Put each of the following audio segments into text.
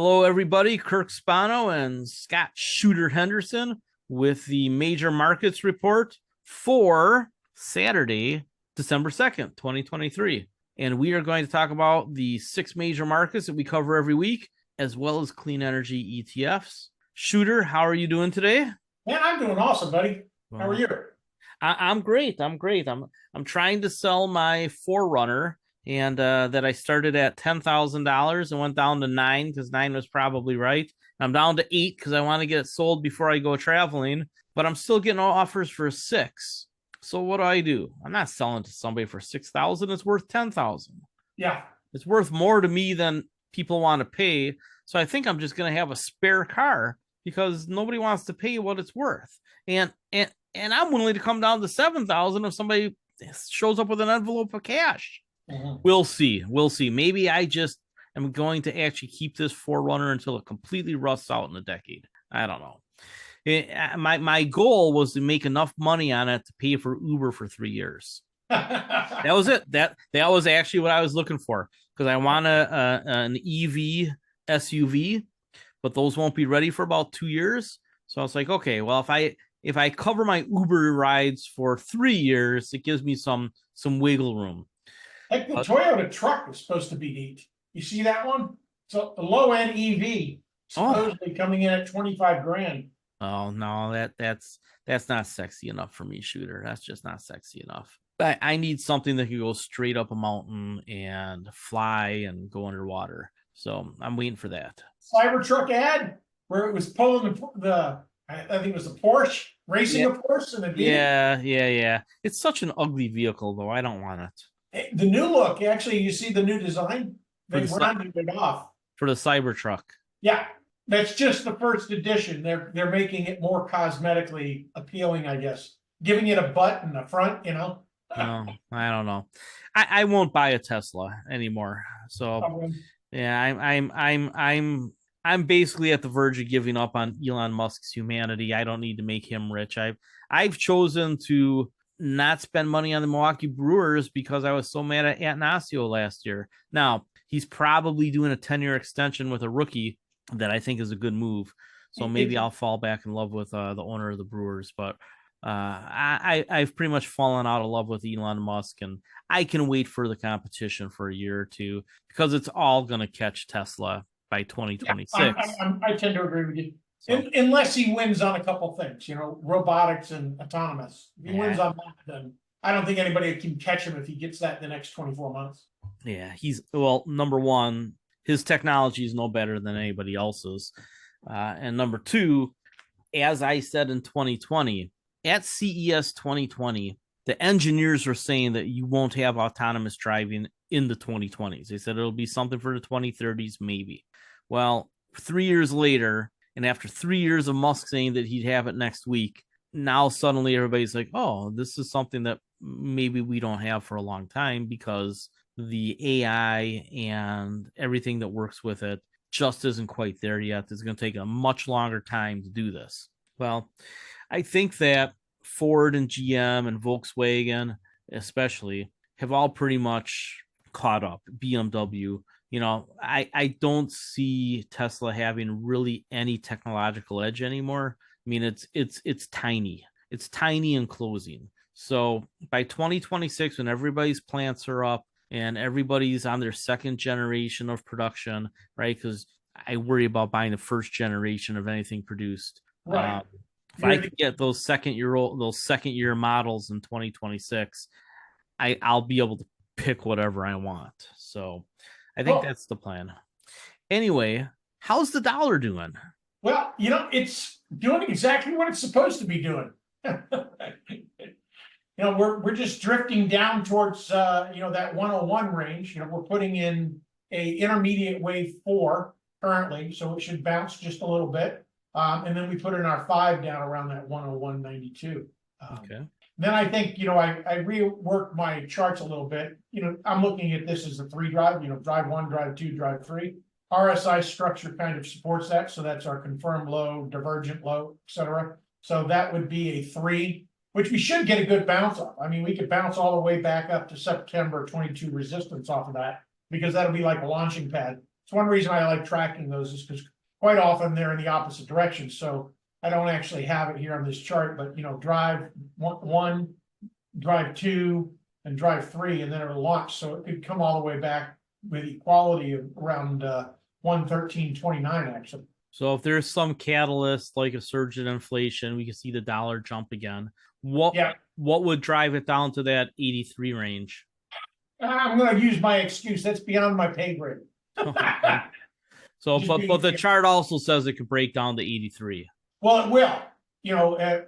Hello, everybody. Kirk Spano and Scott Shooter Henderson with the Major Markets Report for Saturday, December 2nd, 2023. And we are going to talk about the 6 major markets that we cover every week, as well as clean energy ETFs. Shooter, how are you doing today? Man, I'm doing awesome, buddy. How are you? I'm great. I'm trying to sell my Forerunner, and that I started at $10,000 and went down to 9 because 9 was probably right. I'm down to 8 because I want to get it sold before I go traveling, but I'm still getting offers for 6. So what do? I'm not selling to somebody for 6,000. It's worth 10,000. Yeah. It's worth more to me than people want to pay. So I think I'm just going to have a spare car because nobody wants to pay what it's worth. And I'm willing to come down to 7,000 if somebody shows up with an envelope of cash. Mm-hmm. We'll see. Maybe I just am going to actually keep this Forerunner until it completely rusts out in a decade. I don't know. My goal was to make enough money on it to pay for Uber for 3 years. That was it. That was actually what I was looking for, because I want an EV SUV, but those won't be ready for about 2 years. So I was like, okay, well, if I cover my Uber rides for 3 years, it gives me some wiggle room. Like the Toyota truck is supposed to be neat. You see that one? So a low end EV supposedly coming in at 25 grand. Oh no, that's not sexy enough for me, Shooter. That's just not sexy enough. But I need something that can go straight up a mountain and fly and go underwater. So I'm waiting for that. Cybertruck ad where it was pulling I think it was a Porsche, racing a Porsche in a V. Yeah. It's such an ugly vehicle, though. I don't want it. The new look, actually, you see the new design? They rounded it off. For the Cybertruck. Yeah, that's just the first edition. They're making it more cosmetically appealing, I guess. Giving it a butt in the front, you know? No, I don't know. I won't buy a Tesla anymore. So, yeah, I'm basically at the verge of giving up on Elon Musk's humanity. I don't need to make him rich. I've chosen to not spend money on the Milwaukee Brewers because I was so mad at Atanasio last year. Now, he's probably doing a 10-year extension with a rookie that I think is a good move. So maybe I'll fall back in love with the owner of the Brewers. But I've pretty much fallen out of love with Elon Musk, and I can wait for the competition for a year or two because it's all going to catch Tesla by 2026. Yeah, I tend to agree with you. So, unless he wins on a couple things, robotics and autonomous. If he wins on that, then I don't think anybody can catch him if he gets that in the next 24 months. Yeah, number one, his technology is no better than anybody else's. And number two, as I said in 2020, at CES 2020, the engineers are saying that you won't have autonomous driving in the 2020s. They said it'll be something for the 2030s, maybe. Well, 3 years later, and after 3 years of Musk saying that he'd have it next week, now suddenly everybody's like, oh, this is something that maybe we don't have for a long time because the AI and everything that works with it just isn't quite there yet. It's going to take a much longer time to do this. Well, I think that Ford and GM and Volkswagen especially have all pretty much caught up. BMW, I don't see Tesla having really any technological edge anymore. I mean, it's tiny. It's tiny and closing. So by 2026, when everybody's plants are up and everybody's on their second generation of production, right? Because I worry about buying the first generation of anything produced. Right. If I could get those second year models in 2026, I'll be able to pick whatever I want. So I think that's the plan. Anyway, how's the dollar doing? Well, it's doing exactly what it's supposed to be doing. We're just drifting down towards that 101 range. We're putting in a intermediate wave 4 currently, so it should bounce just a little bit. And then we put in our 5 down around that 101.92. Okay. Then I think, I reworked my charts a little bit. I'm looking at this as a 3 drive, drive 1, drive 2, drive 3. RSI structure kind of supports that. So that's our confirmed low, divergent low, etc. So that would be a 3, which we should get a good bounce off. I mean, we could bounce all the way back up to September 22 resistance off of that, because that'll be like a launching pad. It's one reason I like tracking those is because quite often they're in the opposite direction. So I don't actually have it here on this chart, but drive one, drive two, and drive three, and then it'll launch. So it could come all the way back with equality of around 113.29 actually. So if there's some catalyst like a surge in inflation, we can see the dollar jump again. What would drive it down to that 83 range? I'm going to use my excuse. That's beyond my pay grade. So, but the chart also says it could break down to 83. Well, it will.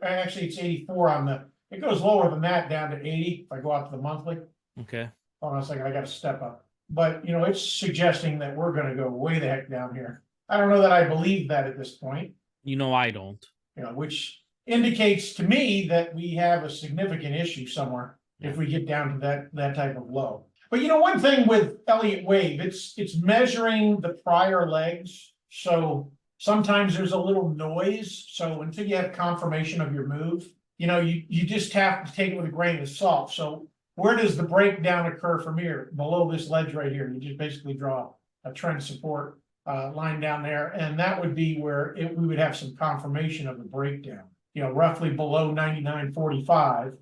Actually, it's 84 on the. It goes lower than that down to 80 if I go out to the monthly. Okay. Hold on a second. I got to step up. But it's suggesting that we're going to go way the heck down here. I don't know that I believe that at this point. I don't. Which indicates to me that we have a significant issue somewhere if we get down to that type of low. But one thing with Elliott Wave, it's measuring the prior legs. So sometimes there's a little noise. So until you have confirmation of your move, you just have to take it with a grain of salt. So where does the breakdown occur from here? Below this ledge right here. You just basically draw a trend support line down there, and that would be where we would have some confirmation of the breakdown. Roughly below 99.45.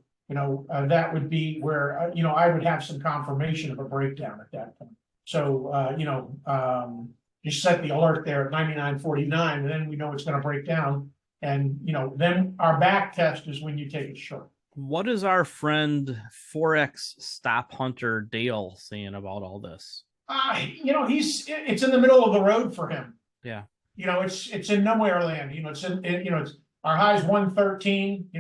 That would be where I would have some confirmation of a breakdown at that point. So you set the alert there at 99.49, and then we know it's going to break down, and then our back test is when you take a short. What is our friend Forex stop hunter Dale saying about all this? It's in the middle of the road for him. Yeah. It's in nowhere land. It's our high is 113.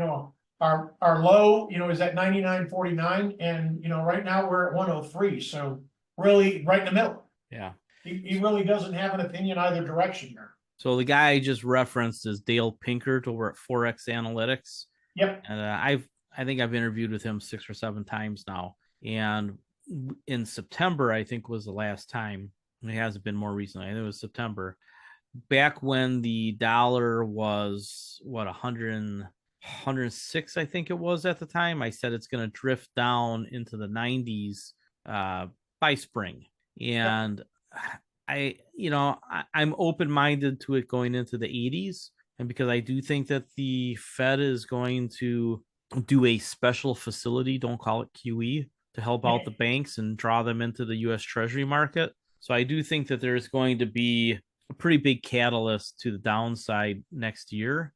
Our low, is at 99.49, and right now we're at 103. So really, right in the middle. Yeah. He really doesn't have an opinion either direction here. So the guy I just referenced is Dale Pinkert over at Forex Analytics. Yep. And I think I've interviewed with him 6 or 7 times now, and in September, I think was the last time. It hasn't been more recently. I think it was September, back when the dollar was 106, I think it was at the time. I said it's going to drift down into the 90s by spring, and I'm open-minded to it going into the 80s, and because I do think that the Fed is going to do a special facility, don't call it QE, to help out the banks and draw them into the U.S. Treasury market. So I do think that there's going to be a pretty big catalyst to the downside next year.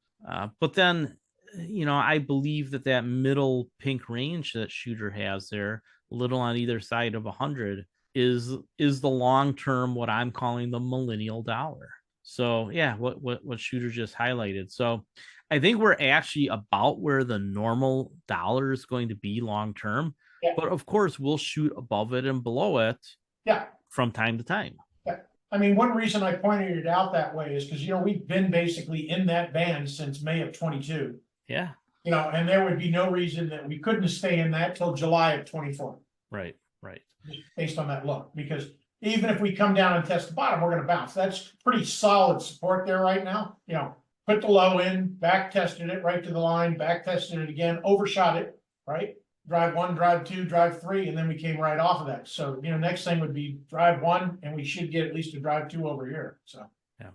But then, I believe that middle pink range that Shooter has there, a little on either side of 100, is the long-term, what I'm calling the millennial dollar. So yeah, what Shooter just highlighted. So I think we're actually about where the normal dollar is going to be long-term. Yeah. But of course, we'll shoot above it and below it from time to time. Yeah. I mean, one reason I pointed it out that way is because, we've been basically in that band since May of 22. Yeah. And there would be no reason that we couldn't stay in that till July of 24. Right. Based on that look, because even if we come down and test the bottom, we're going to bounce. That's pretty solid support there right now. Put the low in, back tested it right to the line, back tested it again, overshot it, right? Drive one, drive two, drive three, and then we came right off of that. So, next thing would be drive one, and we should get at least a drive two over here. So, yeah.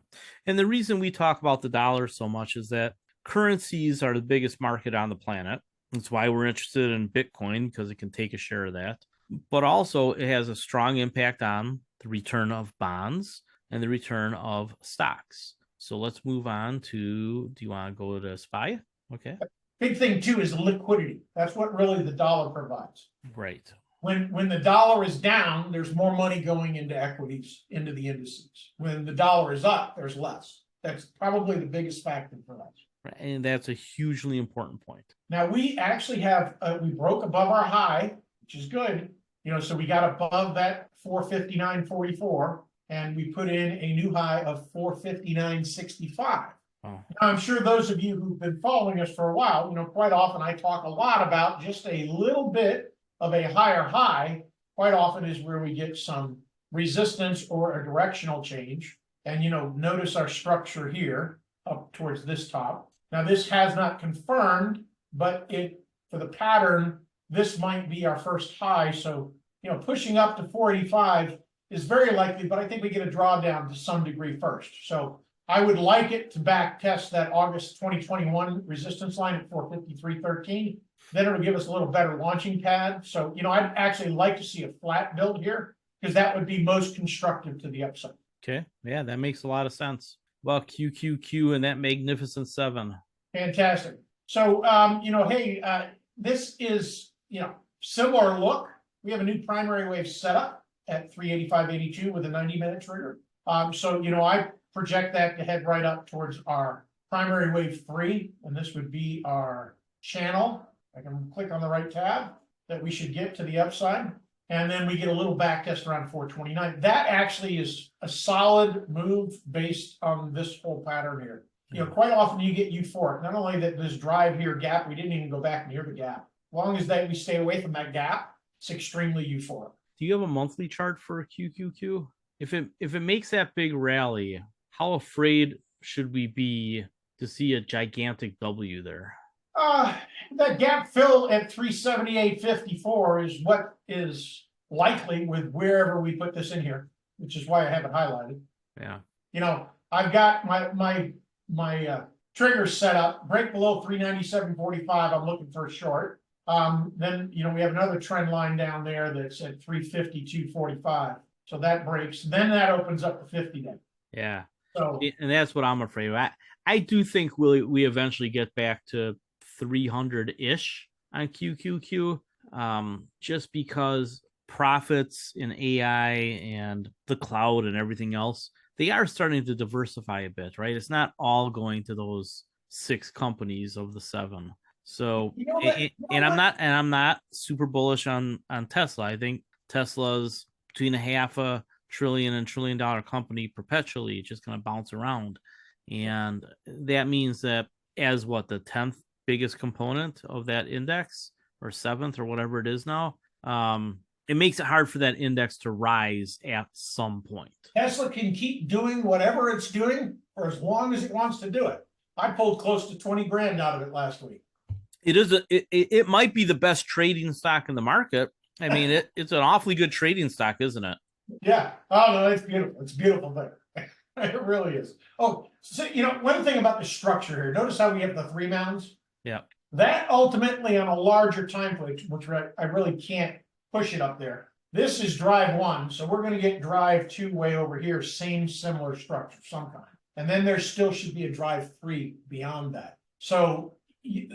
And the reason we talk about the dollar so much is that currencies are the biggest market on the planet. That's why we're interested in Bitcoin, because it can take a share of that. But also, it has a strong impact on the return of bonds and the return of stocks. So let's move on to, do you want to go to SPY? Okay. Big thing too is liquidity. That's what really the dollar provides. Right. When the dollar is down, there's more money going into equities, into the indices. When the dollar is up, there's less. That's probably the biggest factor for us. Right. And that's a hugely important point. Now we actually have, we broke above our high, which is good. So we got above that 459.44. And we put in a new high of 459.65. Oh. Now, I'm sure those of you who've been following us for a while, quite often I talk a lot about just a little bit of a higher high. Quite often is where we get some resistance or a directional change. And, notice our structure here up towards this top. Now, this has not confirmed, but for the pattern, this might be our first high. So, pushing up to 485 is very likely, but I think we get a drawdown to some degree first. So I would like it to back test that August 2021 resistance line at 453.13. Then it'll give us a little better launching pad. So, I'd actually like to see a flat build here because that would be most constructive to the upside. Okay. Yeah, that makes a lot of sense. Well, QQQ and that magnificent 7. Fantastic. So, hey, this is, similar look. We have a new primary wave setup at 385.82 with a 90-minute trigger. So, I project that to head right up towards our primary wave 3, and this would be our channel. I can click on the right tab that we should get to the upside, and then we get a little back test around 429. That actually is a solid move based on this whole pattern here. Quite often you get euphoric. Not only that this drive here gap, we didn't even go back near the gap. As long as we stay away from that gap, it's extremely euphoric. Do you have a monthly chart for QQQ? If it makes that big rally, how afraid should we be to see a gigantic W there? That gap fill at 378.54 is what is likely with wherever we put this in here, which is why I have it highlighted. Yeah. I've got my triggers set up, break below 397.45. I'm looking for a short. Then, we have another trend line down there that's at 352.45. So that breaks. Then that opens up the 50-day. Yeah. So, and that's what I'm afraid of. I do think we eventually get back to 300-ish on QQQ, just because profits in AI and the cloud and everything else, they are starting to diversify a bit, right? It's not all going to those 6 companies of the 7. So, I'm not super bullish on Tesla. I think Tesla's between $500 billion and $1 trillion company perpetually, just going to bounce around. And that means that as the 10th biggest component of that index, or 7th, or whatever it is now, it makes it hard for that index to rise at some point. Tesla can keep doing whatever it's doing for as long as it wants to do it. I pulled close to 20 grand out of it last week. It might be the best trading stock in the market. I mean, it's an awfully good trading stock, isn't it? Yeah. Oh no, it's beautiful. It's beautiful thing. It really is. Oh, so one thing about the structure here. Notice how we have the 3 mounds. Yeah. That ultimately on a larger time frame, which I really can't push it up there. This is drive 1, so we're going to get drive 2 way over here. Same similar structure, some kind, and then there still should be a drive 3 beyond that. So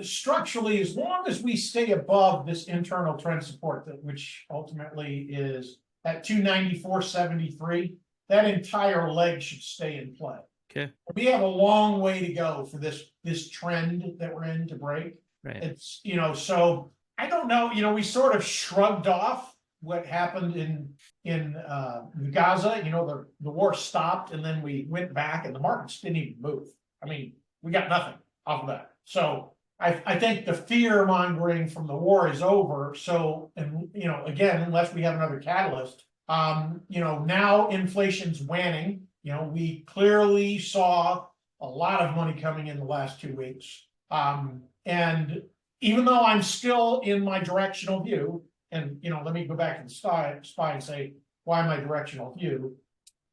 structurally, as long as we stay above this internal trend support, which ultimately is at 294.73, that entire leg should stay in play. Okay. We have a long way to go for this trend that we're in to break. Right. It's so I don't know. We sort of shrugged off what happened in Gaza. The war stopped and then we went back and the markets didn't even move. I mean, we got nothing off of that. So I think the fear mongering from the war is over. So, and again, unless we have another catalyst, now inflation's waning. We clearly saw a lot of money coming in the last 2 weeks. And even though I'm still in my directional view, and let me go back and spy and say why my directional view,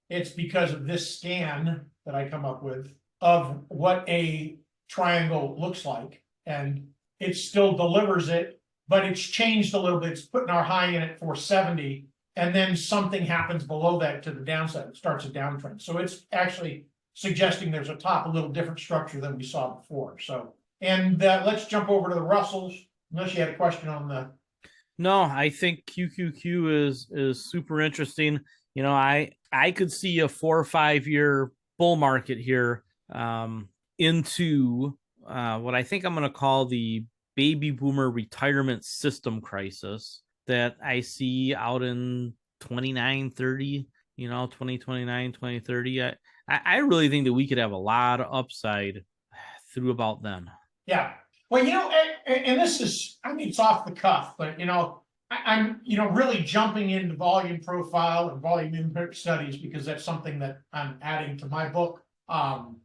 it's because of this scan that I come up with of what a triangle looks like. And it still delivers it, but it's changed a little bit. It's putting our high in at 470, and then something happens below that to the downside. It starts a downtrend. So it's actually suggesting there's a top, a little different structure than we saw before. So, and let's jump over to the Russells, unless you had a question on the. No, I think QQQ is super interesting. I could see a 4 or 5 year bull market here, into what I think I'm going to call the baby boomer retirement system crisis that I see out in 29-30, 2029, 2030. I really think that we could have a lot of upside through about then. Yeah. Well, and this is, it's off the cuff, but, I'm, really jumping into volume profile and volume impact studies because that's something that I'm adding to my book, on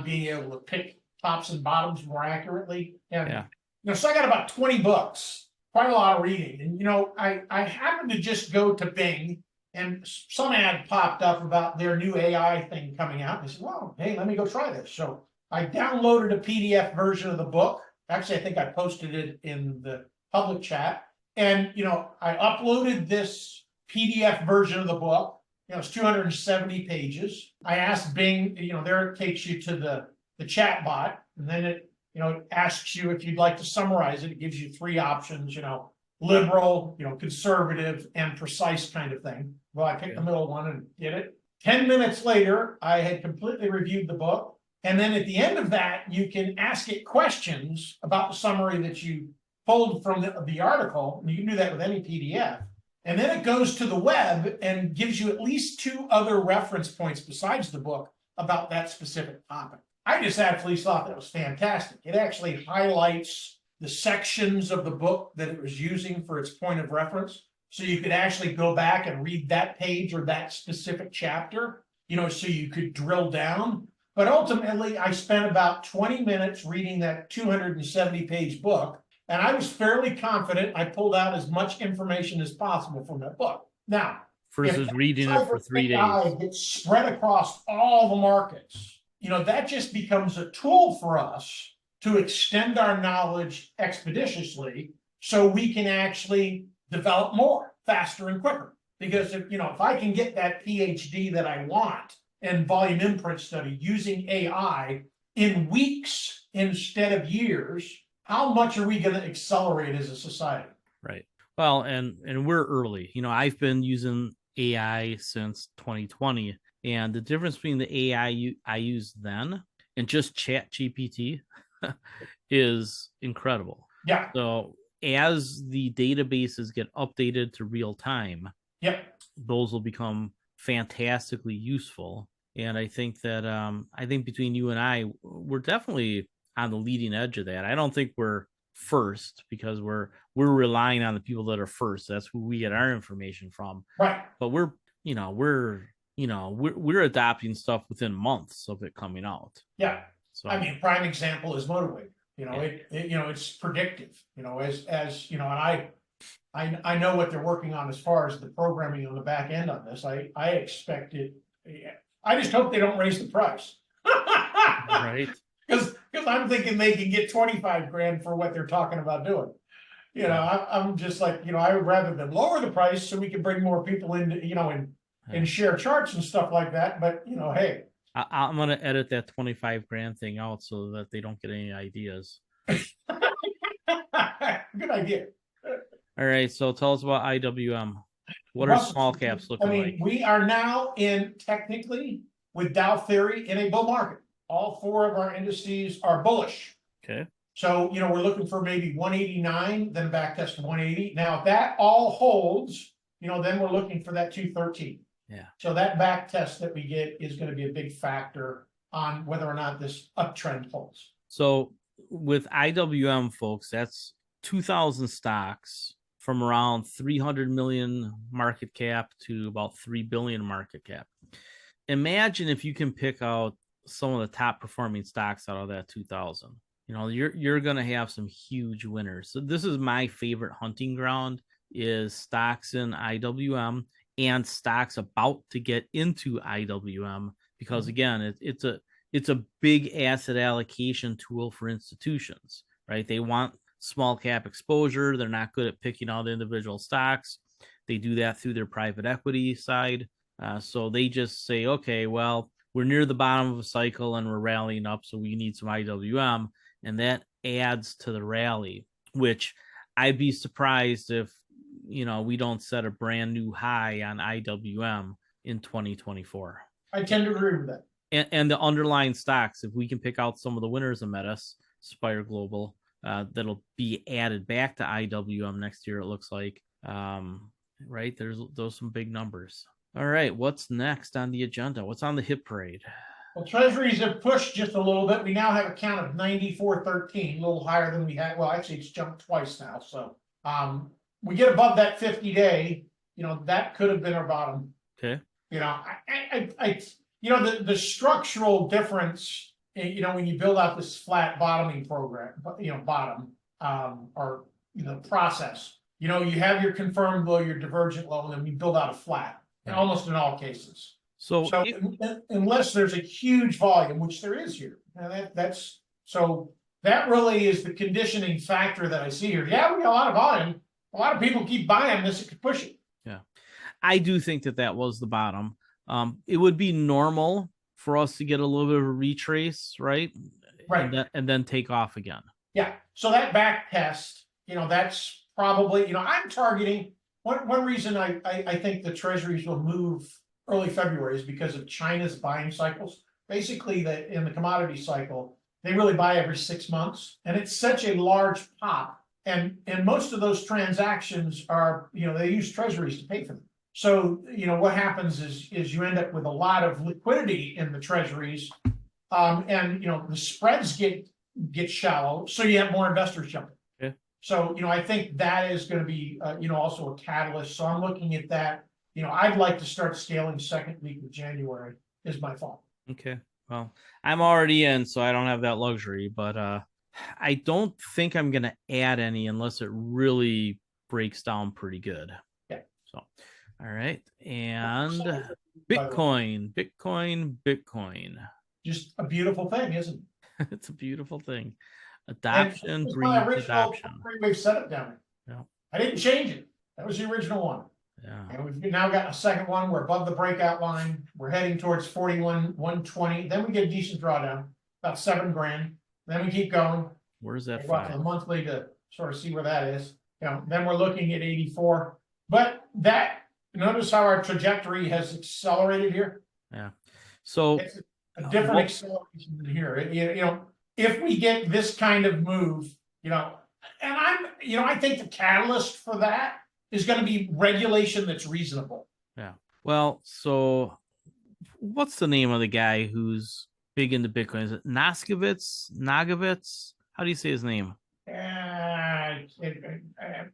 being able to pick tops and bottoms more accurately. And, so I got about 20 books, quite a lot of reading. And, I happened to just go to Bing and some ad popped up about their new AI thing coming out. And I said, well, hey, let me go try this. So I downloaded a PDF version of the book. Actually, I think I posted it in the public chat. And, I uploaded this PDF version of the book. It's 270 pages. I asked Bing, there it takes you to the chat bot. And then it asks you if you'd like to summarize it. It gives you three options, liberal, conservative, and precise kind of thing. Well, I picked the middle one and did it. 10 minutes later, I had completely reviewed the book. And then at the end of that, you can ask it questions about the summary that you pulled from the article. And you can do that with any PDF. And then it goes to the web and gives you at least two other reference points besides the book about that specific topic. I just absolutely thought that was fantastic. It actually highlights the sections of the book that it was using for its point of reference. So you could actually go back and read that page or that specific chapter, so you could drill down. But ultimately, I spent about 20 minutes reading that 270-page book, and I was fairly confident I pulled out as much information as possible from that book. Now, versus reading it for 3 days. Gets spread across all the markets, that just becomes a tool for us to extend our knowledge expeditiously so we can actually develop more faster and quicker. Because if I can get that PhD that I want in volume imprint study using AI in weeks instead of years, how much are we going to accelerate as a society? Right. Well, and we're early. I've been using AI since 2020, and the difference between the AI I used then and just Chat GPT is incredible. Yeah. So as the databases get updated to real time, those will become fantastically useful. And I think that between you and I, we're definitely on the leading edge of that. I don't think we're first because we're relying on the people that are first. That's who we get our information from. Right. But we're adopting stuff within months of it coming out. Yeah. So prime example is Motivator. It's predictive. As and I know what they're working on as far as the programming on the back end on this. I expect it. I just hope they don't raise the price. Right. Because I'm thinking they can get 25 grand for what they're talking about doing. I'm just like, I would rather than lower the price so we can bring more people in, and share charts and stuff like that. But, hey. I'm going to edit that 25 grand thing out so that they don't get any ideas. Good idea. All right. So tell us about IWM. What are small caps looking like? We are now technically with Dow theory in a bull market. All four of our indices are bullish. Okay. So, we're looking for maybe 189, then back test to 180. Now, if that all holds, then we're looking for that 213. Yeah. So that back test that we get is going to be a big factor on whether or not this uptrend holds. So with IWM, folks, that's 2,000 stocks from around 300 million market cap to about 3 billion market cap. Imagine if you can pick out some of the top performing stocks out of that 2,000. You're going to have some huge winners. So this is my favorite hunting ground, is stocks in IWM and stocks about to get into IWM, because again, it's a big asset allocation tool for institutions, right? They want small cap exposure. They're not good at picking out individual stocks. They do that through their private equity side. So they just say, okay, well, we're near the bottom of a cycle and we're rallying up, so we need some IWM, and that adds to the rally, which I'd be surprised if we don't set a brand new high on IWM in 2024. I tend to agree with that. And the underlying stocks, if we can pick out some of the winners of Metis, Spire Global, that'll be added back to IWM next year, it looks like. Right? There's some big numbers. All right, what's next on the agenda? What's on the hit parade? Well, treasuries have pushed just a little bit. We now have a count of 94.13, a little higher than we had. Well, actually, it's jumped twice now. So we get above that 50-day, that could have been our bottom. Okay. The structural difference, when you build out this flat bottoming program, process, you have your confirmed low, your divergent low, and then we build out a flat. Right. almost in all cases. So So if, unless there's a huge volume, which there is here, and that's so that really is the conditioning factor that I see here. Yeah, we got a lot of volume. A lot of people keep buying this. It could push it. yeah, I do think that that was the bottom. It would be normal for us to get a little bit of a retrace, right? Right. And then take off again. Yeah. So that back test, that's probably, I'm targeting one reason I think the treasuries will move early February is because of China's buying cycles. Basically, that in the commodity cycle, they really buy every 6 months, and it's such a large pop. And most of those transactions are, they use treasuries to pay for them. So, what happens is you end up with a lot of liquidity in the treasuries, and the spreads get shallow, so you have more investors jumping. Yeah. So, I think that is going to be, also a catalyst. So I'm looking at that. I'd like to start scaling second week of January is my thought. Okay. Well, I'm already in, so I don't have that luxury, but I don't think I'm gonna add any unless it really breaks down pretty good. Yeah. So, all right. And By the way, Bitcoin. just a beautiful thing, isn't it? It's a beautiful thing. And Adoption it's my breeds original adoption. three-wave setup down there. Yeah. I didn't change it. That was the original one. Yeah. And we've now got a second one. We're above the breakout line. We're heading towards 41,120. Then we get a decent drawdown, about $7,000. Then we keep going. Where's that Go up to five? the monthly to sort of see where that is. Then we're looking at 84. But notice how our trajectory has accelerated here. Yeah. So It's a different acceleration than here. If we get this kind of move, and I think the catalyst for that is going to be regulation that's reasonable. yeah. Well, so what's the name of the guy who's big into Bitcoin? Is it Nagovitz? How do you say his name? I'm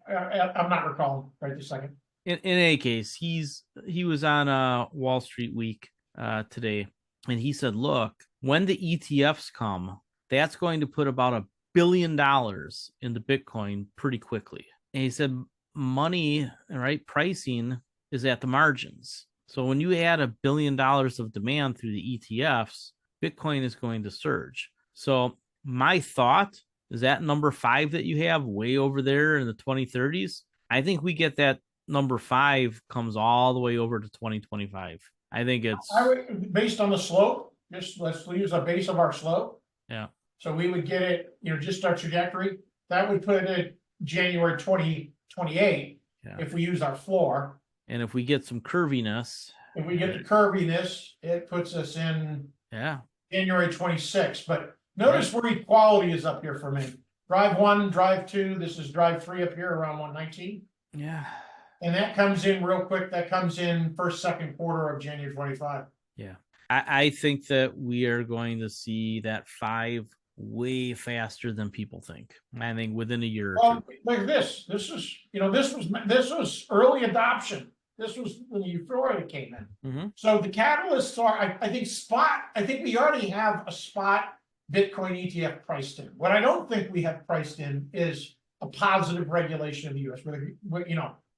not recalling right this second. In any case, he was on Wall Street Week today, and he said, "Look, when the ETFs come, that's going to put about $1 billion into Bitcoin pretty quickly." And he said, "Money, right? Pricing is at the margins. So when you add $1 billion of demand through the ETFs, Bitcoin is going to surge." So my thought is that number 5 that you have way over there in the 2030s. I think we get that number 5 comes all the way over to 2025. I think it's based on the slope. Just let's use a base of our slope. Yeah. So we would get it, just our trajectory. That would put it January 2028 if we use our floor. And if we get some curviness, if we get the curviness, it puts us in January 26. But notice where equality is up here for me. Drive 1, drive 2. This is drive 3 up here around 119. Yeah. And that comes in real quick. That comes in first, second quarter of January 25. Yeah. I think that we are going to see that 5 way faster than people think. I think within a year or two. Like this is, this was early adoption. This was when the euphoria came in. Mm-hmm. So the catalysts are, I think we already have a spot Bitcoin ETF priced in. What I don't think we have priced in is a positive regulation of the U.S.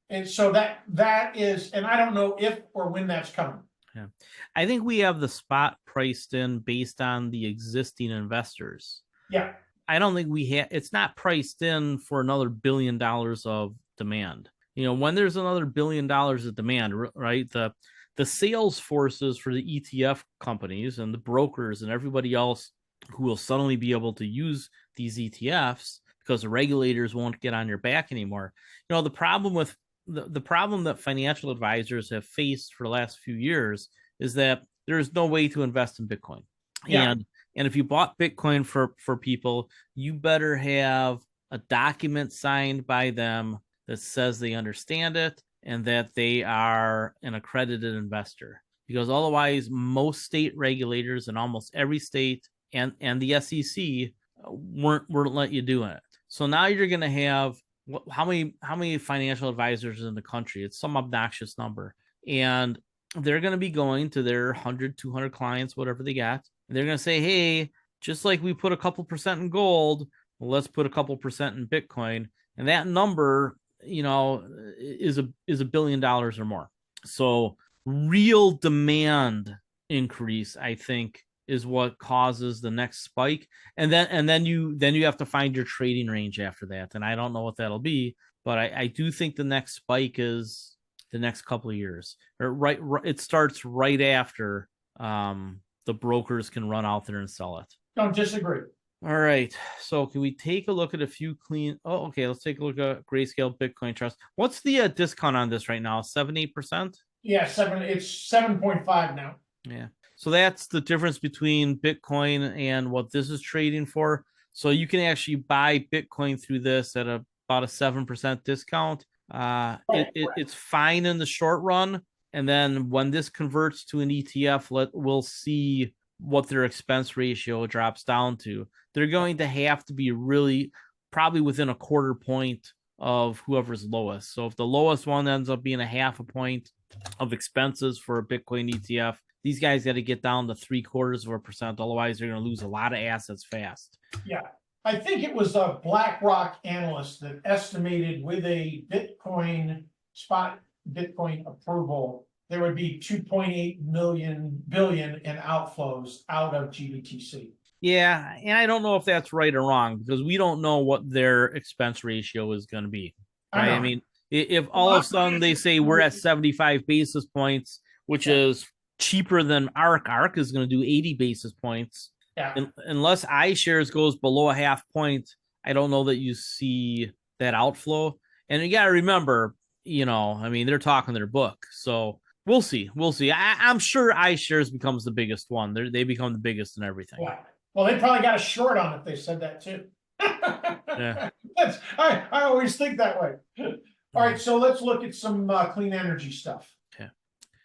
And so that is, and I don't know if or when that's coming. Yeah, I think we have the spot priced in based on the existing investors. Yeah, I don't think we have. It's not priced in for another $1 billion of demand. When there's another $1 billion of demand, right? The sales forces for the ETF companies and the brokers and everybody else who will suddenly be able to use these ETFs because the regulators won't get on your back anymore. The problem with the problem that financial advisors have faced for the last few years is that there's no way to invest in Bitcoin. Yeah. And if you bought Bitcoin for people, you better have a document signed by them that says they understand it and that they are an accredited investor. Because otherwise, most state regulators in almost every state and the SEC weren't let you do it. So now you're going to have how many financial advisors in the country? It's some obnoxious number. And they're going to be going to their 100, 200 clients, whatever they got. And they're going to say, hey, just like we put a couple percent in gold, well, let's put a couple percent in Bitcoin. And that number, is $1 billion or more. So real demand increase, I think, is what causes the next spike. And then you have to find your trading range after that. And I don't know what that'll be, but I do think the next spike is the next couple of years. Or it starts right after the brokers can run out there and sell it. Don't disagree. All right. So can we take a look at a few clean? Oh, okay. Let's take a look at Grayscale Bitcoin Trust. What's the discount on this right now? 7-8%? Yeah, it's 7.5 now. Yeah. So that's the difference between Bitcoin and what this is trading for. So you can actually buy Bitcoin through this at about a 7% discount. It's fine in the short run. And then when this converts to an ETF, we'll see what their expense ratio drops down to. They're going to have to be really probably within a quarter point of whoever's lowest. So if the lowest one ends up being a half a point of expenses for a Bitcoin ETF, these guys got to get down to 0.75%. Otherwise, they're going to lose a lot of assets fast. Yeah. I think it was a BlackRock analyst that estimated with a spot Bitcoin approval, there would be 2.8 billion in outflows out of GBTC. Yeah, and I don't know if that's right or wrong because we don't know what their expense ratio is going to be. Right? I mean, if all of a sudden they say we're at 75 basis points, which is cheaper than ARK is going to do 80 basis points. Yeah. Unless iShares goes below a half point, I don't know that you see that outflow. And you got to remember, I mean, they're talking their book. So we'll see. I'm sure iShares becomes the biggest one. They become the biggest in everything. Yeah. Well, they probably got a short on it. They said that too. Yeah. I always think that way. All right, so let's look at some clean energy stuff. Okay.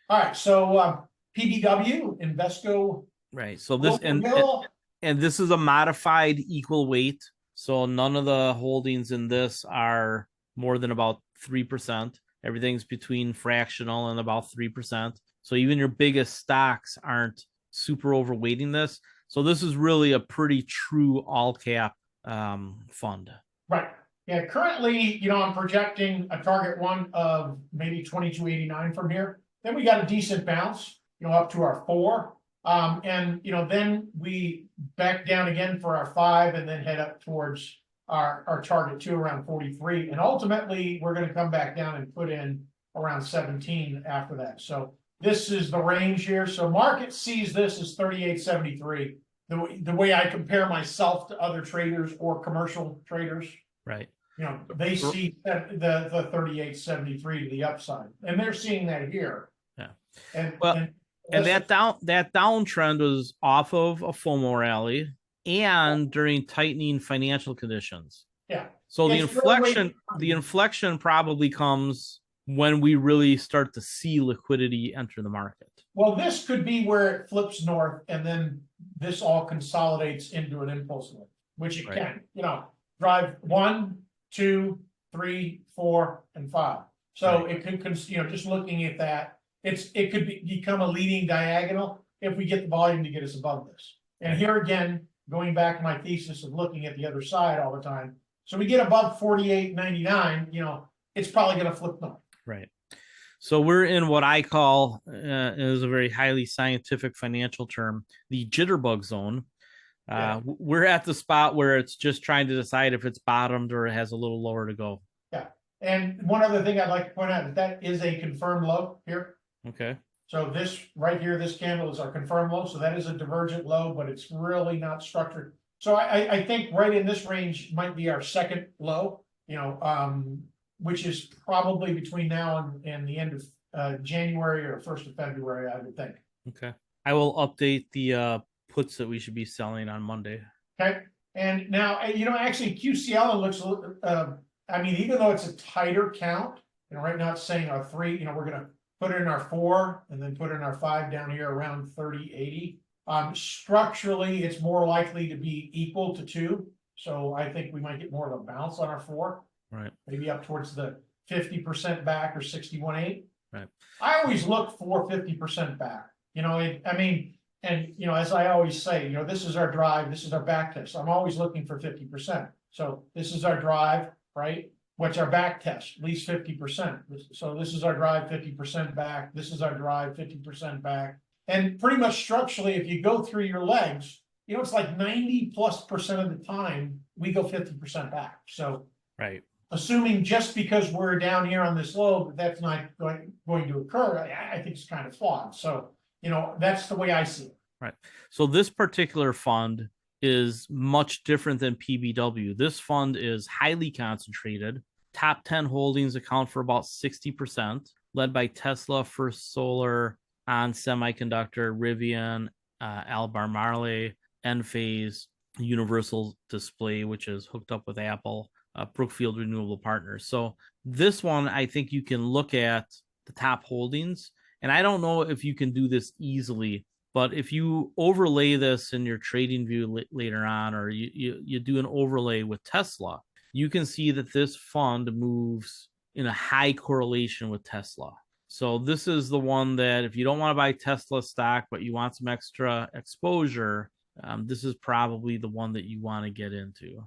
All right, so PBW, Invesco. Right. So this and this is a modified equal weight. So none of the holdings in this are more than about 3%. Everything's between fractional and about 3%. So even your biggest stocks aren't super overweighting this. So this is really a pretty true all cap fund. Right. Yeah. Currently, I'm projecting a target one of maybe 22.89 from here. Then we got a decent bounce, up to our 4. And then we back down again for our 5 and then head up towards our target 2 around 43. And ultimately, we're going to come back down and put in around 17 after that. So this is the range here. So market sees this as 38.73. The way I compare myself to other traders or commercial traders, right? They see the 38.73 to the upside, and they're seeing that here. Yeah. And that downtrend was off of a FOMO rally and during tightening financial conditions. Yeah. So the inflection probably comes when we really start to see liquidity enter the market. Well, this could be where it flips north, and then this all consolidates into an impulse move, which it can. Drive 1, 2, 3, 4, and 5. So it could, just looking at that, it could become a leading diagonal if we get the volume to get us above this. And here again, going back to my thesis of looking at the other side all the time. So we get above 48.99, it's probably going to flip north. Right. So we're in what I call, is a very highly scientific financial term, the jitterbug zone. We're at the spot where it's just trying to decide if it's bottomed or it has a little lower to go. Yeah. And one other thing I'd like to point out that is a confirmed low here. Okay. So this right here, this candle is our confirmed low. So that is a divergent low, but it's really not structured. So I think right in this range might be our second low, which is probably between now and the end of January or 1st of February, I would think. Okay. I will update the puts that we should be selling on Monday. Okay. And now, actually QCL looks, even though it's a tighter count, right now it's saying our 3, we're going to put in our 4 and then put in our 5 down here around 30.80. Structurally, it's more likely to be equal to 2. So I think we might get more of a bounce on our 4. Right. Maybe up towards the 50% back or 61.8. Right. I always look for 50% back. As I always say, this is our drive, this is our back test. I'm always looking for 50%. So this is our drive, right? What's our back test? At least 50%. So this is our drive, 50% back. This is our drive, 50% back. And pretty much structurally, if you go through your legs, you know, it's like 90+% of the time we go 50% back. So Right. assuming just because we're down here on this low, that's not going to occur, I think it's kind of flawed. So, you know, that's the way I see it. Right. So this particular fund is much different than PBW. This fund is highly concentrated. Top 10 holdings account for about 60%, led by Tesla, First Solar, On Semiconductor, Rivian, Albemarle, Enphase, Universal Display, which is hooked up with Apple, Brookfield Renewable Partners. So this one, I think you can look at the top holdings, and I don't know if you can do this easily, but if you overlay this in your trading view later on, or you do an overlay with Tesla, you can see that this fund moves in a high correlation with Tesla. So this is the one that if you don't want to buy Tesla stock, but you want some extra exposure, this is probably the one that you want to get into.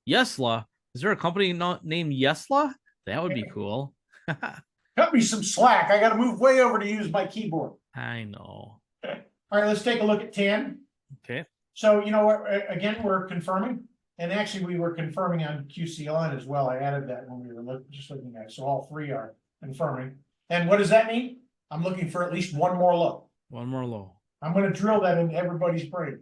Yesla, is there a company named Yesla? That would be cool. Cut me some slack. I got to move way over to use my keyboard. I know. All right, let's take a look at TAN. Okay. So, you know, again, we're confirming. And actually, we were confirming on QCLN as well. I added that when we were just looking at it. So all three are confirming. And what does that mean? I'm looking for at least one more low. One more low. I'm going to drill that into everybody's brain.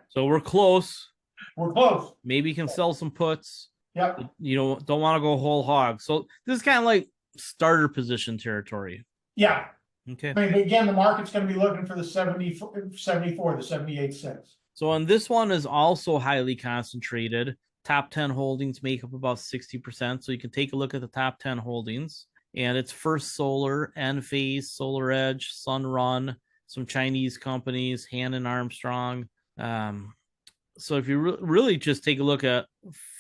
So we're close. We're close. Maybe you can sell some puts. Yep. You know, don't want to go whole hog. So this is kind of like starter position territory. Yeah. Okay. I mean, again, the market's going to be looking for the 74, the 78 cents. So, and this one is also highly concentrated. Top 10 holdings make up about 60%. So you can take a look at the top 10 holdings. And it's First Solar, Enphase, Solar Edge, Sunrun, some Chinese companies, Hannon Armstrong. So if you really just take a look at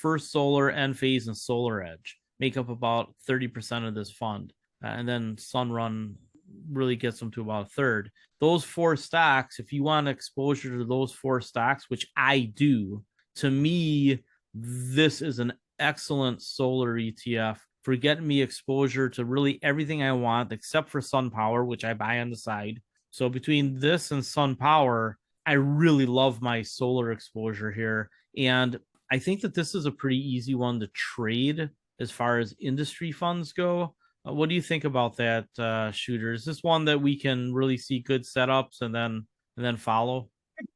First Solar, Enphase, and Solar Edge, make up about 30% of this fund. And then Sunrun really gets them to about a third. Those four stocks, if you want exposure to those four stocks, which I do, to me, this is an excellent solar ETF for getting me exposure to really everything I want except for SunPower, which I buy on the side. So between this and SunPower, I really love my solar exposure here. And I think that this is a pretty easy one to trade as far as industry funds go. What do you think about that, Shooter? Is this one that we can really see good setups and then follow?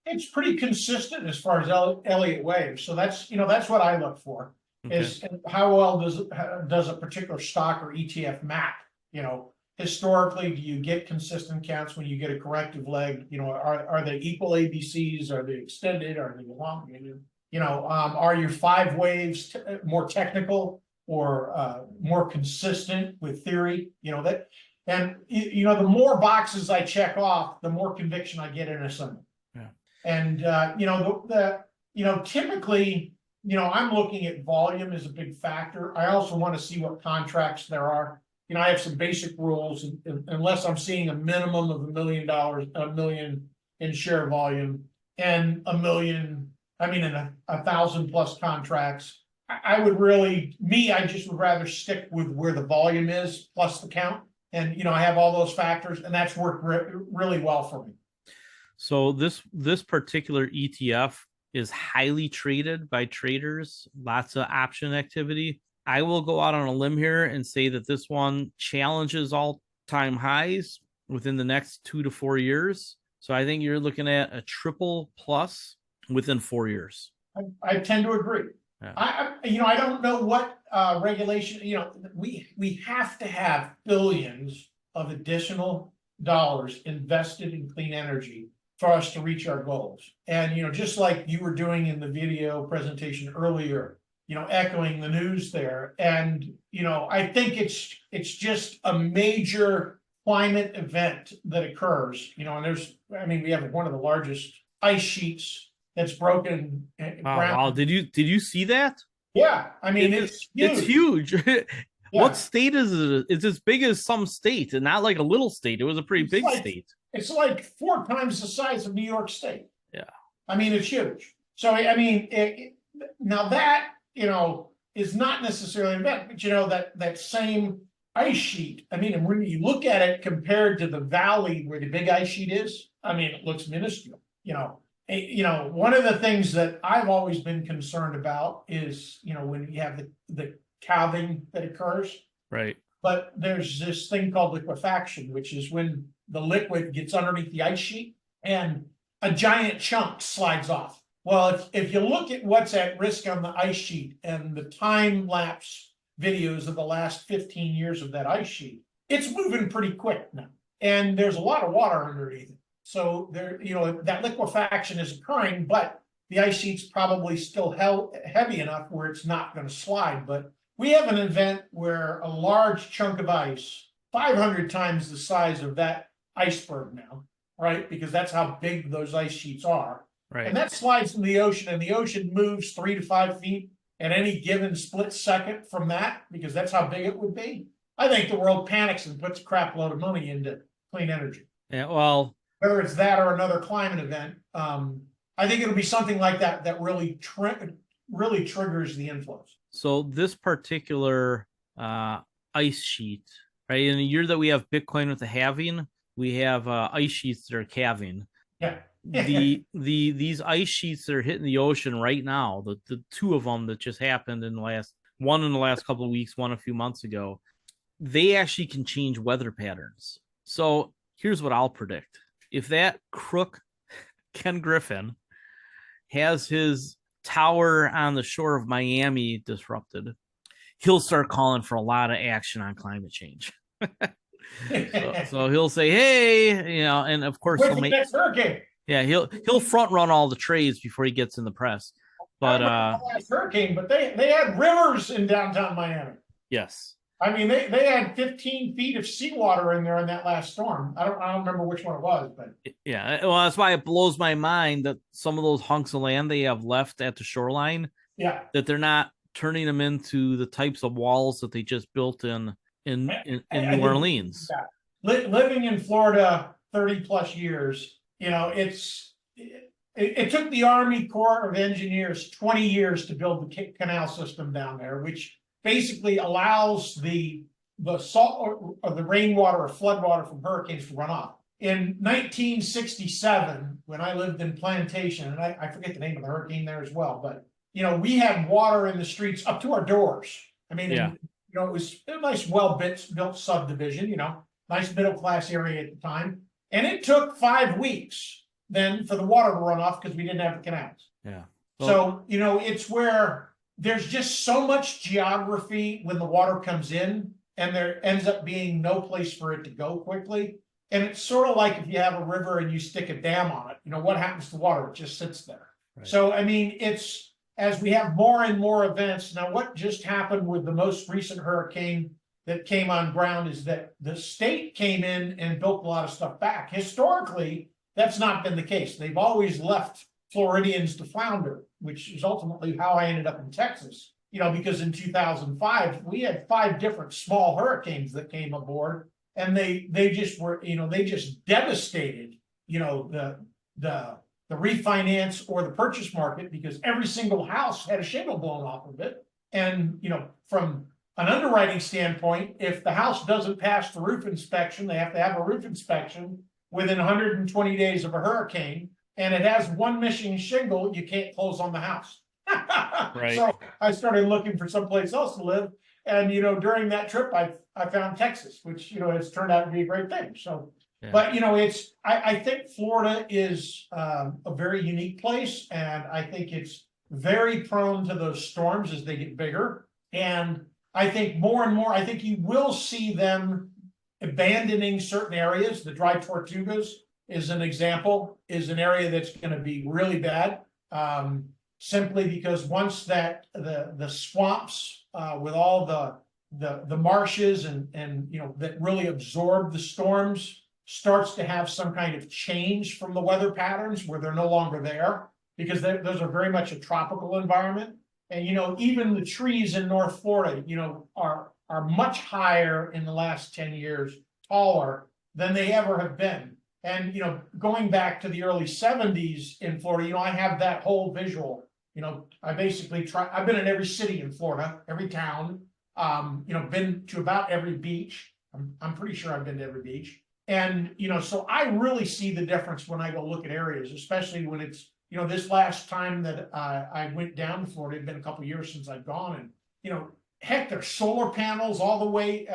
It's pretty consistent as far as Elliott Wave. So that's, you know, that's what I look for. Okay. Is how well does a particular stock or ETF map? You know, historically, do you get consistent counts when you get a corrective leg? You know, are they equal ABCs? Are they extended? Are they elongated? You know, are your 5 waves more technical or more consistent with theory? You know that, and you know, the more boxes I check off, the more conviction I get in a symbol. Yeah. And you know, you know, typically, you know, I'm looking at volume as a big factor. I also want to see what contracts there are. You know, I have some basic rules, and unless I'm seeing a minimum of $1 million, $1 million in share volume, and $1 million, I mean, in 1,000+ contracts, I would really, I just would rather stick with where the volume is plus the count. And, you know, I have all those factors, and that's worked really well for me. So this particular ETF is highly traded by traders, lots of option activity. I will go out on a limb here and say that this one challenges all-time highs within the next 2 to 4 years. So I think you're looking at a triple plus within 4 years. I tend to agree. Yeah. You know, I don't know what regulation, you know, we have to have billions of additional dollars invested in clean energy for us to reach our goals. And, you know, just like you were doing in the video presentation earlier, you know, echoing the news there. And, you know, I think it's just a major climate event that occurs, you know, and I mean, we have one of the largest ice sheets that's broken. Wow. Did you see that? Yeah. I mean, it's huge. Yeah. What state is it? It's as big as some state and not like a little state. It was a pretty big state. It's like 4 times the size of New York State. Yeah. I mean, it's huge. So, I mean, now that, you know, is not necessarily an event, but that same ice sheet. I mean, when you look at it compared to the valley where the big ice sheet is, I mean, it looks minuscule. One of the things that I've always been concerned about is, when you have the calving that occurs. Right. But there's this thing called liquefaction, which is when the liquid gets underneath the ice sheet and a giant chunk slides off. Well, if you look at what's at risk on the ice sheet and the time lapse videos of the last 15 years of that ice sheet, it's moving pretty quick now. And there's a lot of water underneath it. So that liquefaction is occurring, but the ice sheet's probably still heavy enough where it's not going to slide. But we have an event where a large chunk of ice, 500 times the size of that iceberg now, right? Because that's how big those ice sheets are. Right. And that slides into the ocean, and the ocean moves 3 to 5 feet at any given split second from that, because that's how big it would be. I think the world panics and puts a crap load of money into clean energy. Yeah, well, whether it's that or another climate event, I think it'll be something like that that really triggers the inflows. So this particular ice sheet, right? In the year that we have Bitcoin with the halving, we have ice sheets that are calving. Yeah. These ice sheets that are hitting the ocean right now, the two of them that just happened in the last couple of weeks, one a few months ago, they actually can change weather patterns. So here's what I'll predict. If that crook Ken Griffin has his tower on the shore of Miami disrupted, he'll start calling for a lot of action on climate change. so he'll say, hey, and of course he'll make next hurricane. Yeah, he'll front run all the trades before he gets in the press. But last hurricane, but they had rivers in downtown Miami. Yes. I mean, they had 15 feet of seawater in there in that last storm. I don't remember which one it was, but yeah, well, that's why it blows my mind that some of those hunks of land they have left at the shoreline, that they're not turning them into the types of walls that they just built in New Orleans. Living in Florida 30 plus years, it took the Army Corps of Engineers 20 years to build the canal system down there, which basically allows the salt or the rainwater or floodwater from hurricanes to run off. In 1967, when I lived in Plantation, and I forget the name of the hurricane there as well, but we had water in the streets up to our doors. I mean, it was a nice, well-built subdivision, nice middle-class area at the time. And it took 5 weeks then for the water to run off because we didn't have the canals. Yeah. Well, so, it's where there's just so much geography when the water comes in, and there ends up being no place for it to go quickly. And it's sort of like if you have a river and you stick a dam on it, what happens to water? It just sits there. Right. So, I mean, it's as we have more and more events. Now, what just happened with the most recent hurricane that came on ground is that the state came in and built a lot of stuff back. Historically, that's not been the case. They've always left Floridians to flounder, which is ultimately how I ended up in Texas. Because in 2005, we had 5 different small hurricanes that came aboard, and they just were, they just devastated, the refinance or the purchase market, because every single house had a shingle blown off of it. And, from an underwriting standpoint, if the house doesn't pass the roof inspection, they have to have a roof inspection within 120 days of a hurricane, and it has one missing shingle, you can't close on the house. Right. So I started looking for someplace else to live. And, during that trip, I found Texas, which, has turned out to be a great thing. So, yeah. But, I think Florida is a very unique place. And I think it's very prone to those storms as they get bigger. And I think more and more, I think you will see them abandoning certain areas. The Dry Tortugas is an example, is an area that's going to be really bad. Simply because once that the swamps with all the marshes and that really absorb the storms starts to have some kind of change from the weather patterns where they're no longer there, because those are very much a tropical environment. And even the trees in North Florida are much higher in the last 10 years, taller than they ever have been. And going back to the early 70s in Florida, I have that whole visual I basically I've been in every city in Florida, every town, been to about every beach. I'm pretty sure I've been to every beach. And, so I really see the difference when I go look at areas, especially when it's, this last time that I went down to Florida, it'd been a couple of years since I've gone, and, heck, there's solar panels all the way,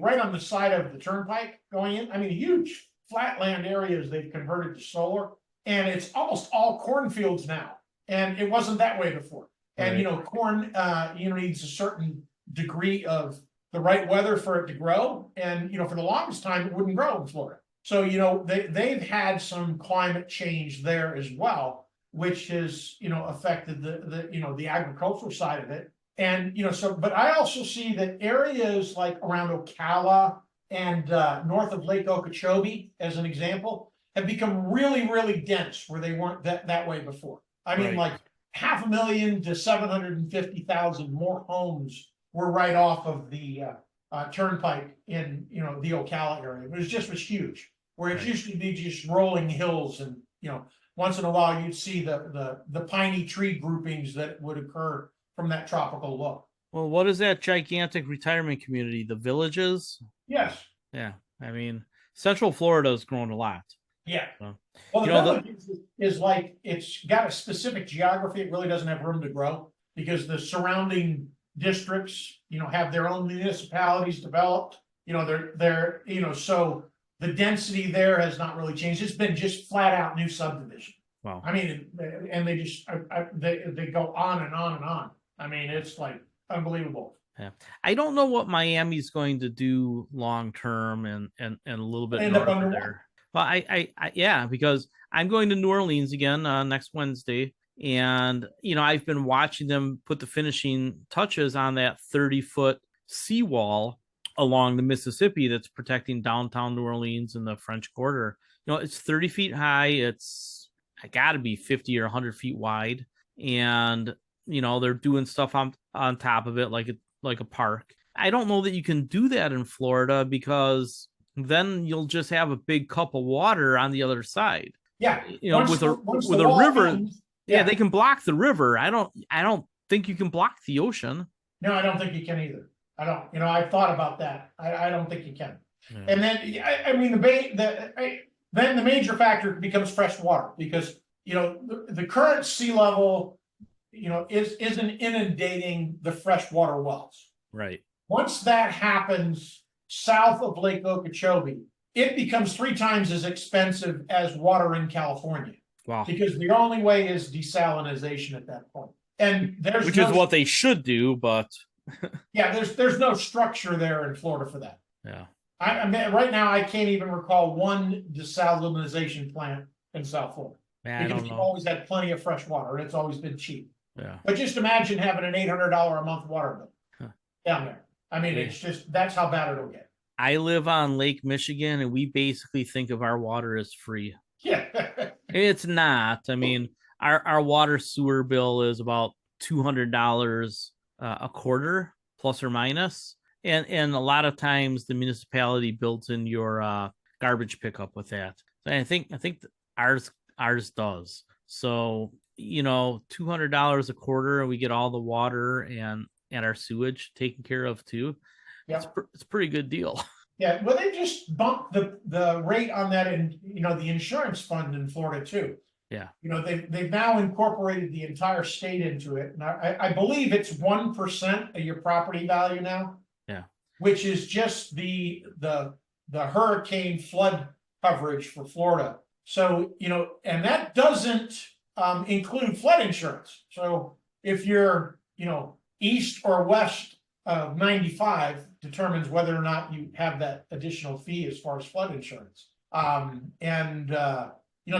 right on the side of the turnpike going in. I mean, huge flatland areas they've converted to solar, and it's almost all cornfields now. And it wasn't that way before. And, Right. corn, needs a certain degree of the right weather for it to grow. And, for the longest time, it wouldn't grow in Florida. So, they've had some climate change there as well, which has, affected the agricultural side of it. And, but I also see that areas like around Ocala and north of Lake Okeechobee, as an example, have become really, really dense where they weren't that way before. I mean, like 500,000 to 750,000 more homes were right off of the turnpike in, the Ocala area. It was huge, where it used to be just rolling hills, and, once in a while you'd see the piney tree groupings that would occur from that tropical look. Well, what is that gigantic retirement community? The Villages? Yes. Yeah. I mean, Central Florida has grown a lot. Yeah. So, Well, the village is like, it's got a specific geography. It really doesn't have room to grow because the surrounding districts, have their own municipalities developed. They're so the density there has not really changed. It's been just flat out new subdivision. wow. I mean, and they just they go on and on and on. I mean, it's like unbelievable. Yeah. I don't know what Miami's going to do long term and a little bit End up north of underwater. there. Well, yeah, because I'm going to New Orleans again next Wednesday. And, I've been watching them put the finishing touches on that 30-foot seawall along the Mississippi that's protecting downtown New Orleans and the French Quarter. It's 30 feet high. It's got to be 50 or 100 feet wide. And, they're doing stuff on top of it like a park. I don't know that you can do that in Florida because then you'll just have a big cup of water on the other side. Yeah. With a river. Ends, yeah, they can block the river. I don't think you can block the ocean. No, I don't think you can either. I don't. I've thought about that. I don't think you can. Yeah. And then I mean then the major factor becomes fresh water because the current sea level isn't inundating the freshwater wells. Right. Once that happens south of Lake Okeechobee, it becomes 3 times as expensive as water in California. Wow. Because the only way is desalinization at that point. And which is what they should do, but yeah, there's no structure there in Florida for that. Yeah. I mean, right now I can't even recall one desalinization plant in South Florida. Man, because we've always had plenty of fresh water and it's always been cheap. Yeah. But just imagine having an $800 a month water bill down there. I mean, it's just, that's how bad it'll get. I live on Lake Michigan and we basically think of our water as free. Yeah. It's not. I mean, our water sewer bill is about $200 a quarter, plus or minus. And a lot of times the municipality builds in your garbage pickup with that. So I think ours does. So, $200 a quarter, and we get all the water and our sewage taken care of too. Yeah. It's a pretty good deal. Yeah, well, they just bumped the rate on that in the insurance fund in Florida too. Yeah. They've now incorporated the entire state into it. And I believe it's 1% of your property value now. Yeah. Which is just the hurricane flood coverage for Florida. So, and that doesn't include flood insurance. So if you're, east or west of 95 determines whether or not you have that additional fee as far as flood insurance.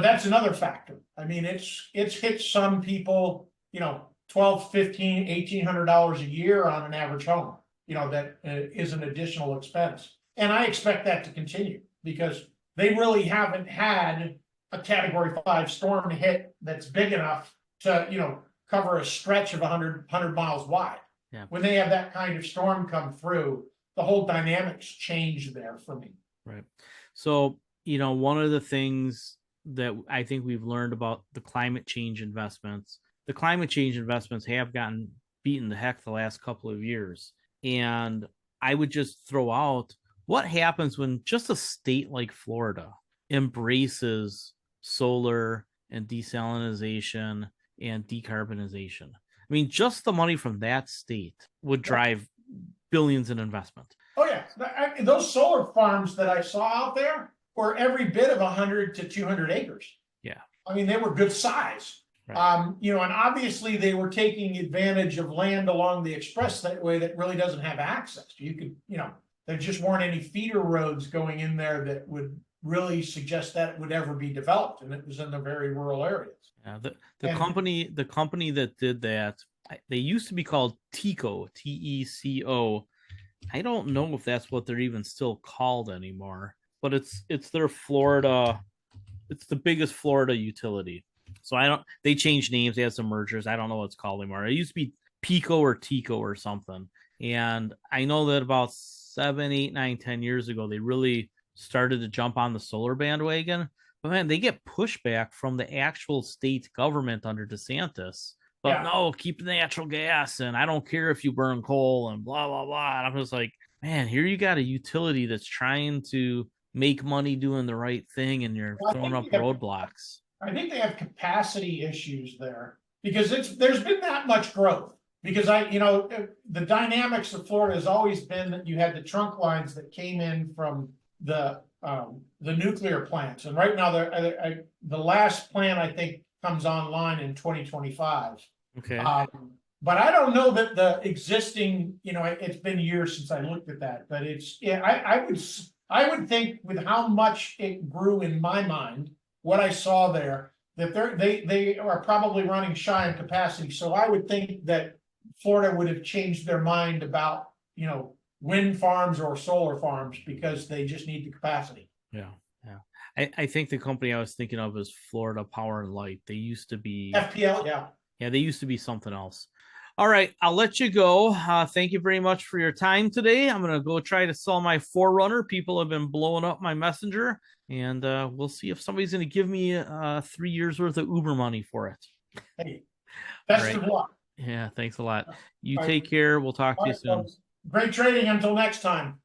That's another factor. I mean, it's hit some people, $1,200, $1,500, $1,800 a year on an average home, that is an additional expense. And I expect that to continue because they really haven't had a Category 5 storm hit that's big enough to, cover a stretch of 100 miles wide. Yeah. When they have that kind of storm come through, the whole dynamics change there for me. Right. So, one of the things that I think we've learned about the climate change investments, the climate change investments have gotten beaten the heck the last couple of years. And I would just throw out what happens when just a state like Florida embraces solar and desalination and decarbonization. I mean, just the money from that state would drive billions in investment. Oh yeah, those solar farms that I saw out there were every bit of 100 to 200 acres. Yeah. I mean, they were good size. Right. You know, and obviously they were taking advantage of land along the expressway that really doesn't have access. You could, you know, there just weren't any feeder roads going in there that would really suggest that it would ever be developed, and it was in the very rural areas. Yeah, the company that did that, they used to be called TECO, TECO. I don't know if that's what they're even still called anymore, but it's their Florida, it's the biggest Florida utility. So I don't, they changed names, they had some mergers. I don't know what it's called anymore. It used to be Pico or Tico or something. And I know that about 7, 8, 9, 10 years ago, they really started to jump on the solar bandwagon. But man, they get pushback from the actual state government under DeSantis. But Yeah, no, keep the natural gas, and I don't care if you burn coal and blah blah blah. And I'm just like, man, here you got a utility that's trying to make money doing the right thing, and you're well, throwing up roadblocks. I think they have capacity issues there because there's been that much growth. Because the dynamics of Florida has always been that you had the trunk lines that came in from the nuclear plants, and right now the last plant I think comes online in 2025. Okay. But I don't know that the existing, it's been years since I looked at that, but I would think with how much it grew in my mind, what I saw there, that they are probably running shy on capacity. So I would think that Florida would have changed their mind about, wind farms or solar farms because they just need the capacity. Yeah. Yeah. I think the company I was thinking of is Florida Power and Light. They used to be FPL, yeah. Yeah, they used to be something else. All right, I'll let you go. Thank you very much for your time today. I'm going to go try to sell my Forerunner. People have been blowing up my messenger, and we'll see if somebody's going to give me 3 years worth of Uber money for it. Hey, best of luck. Yeah, thanks a lot. You take care. We'll talk to you soon. Great trading until next time.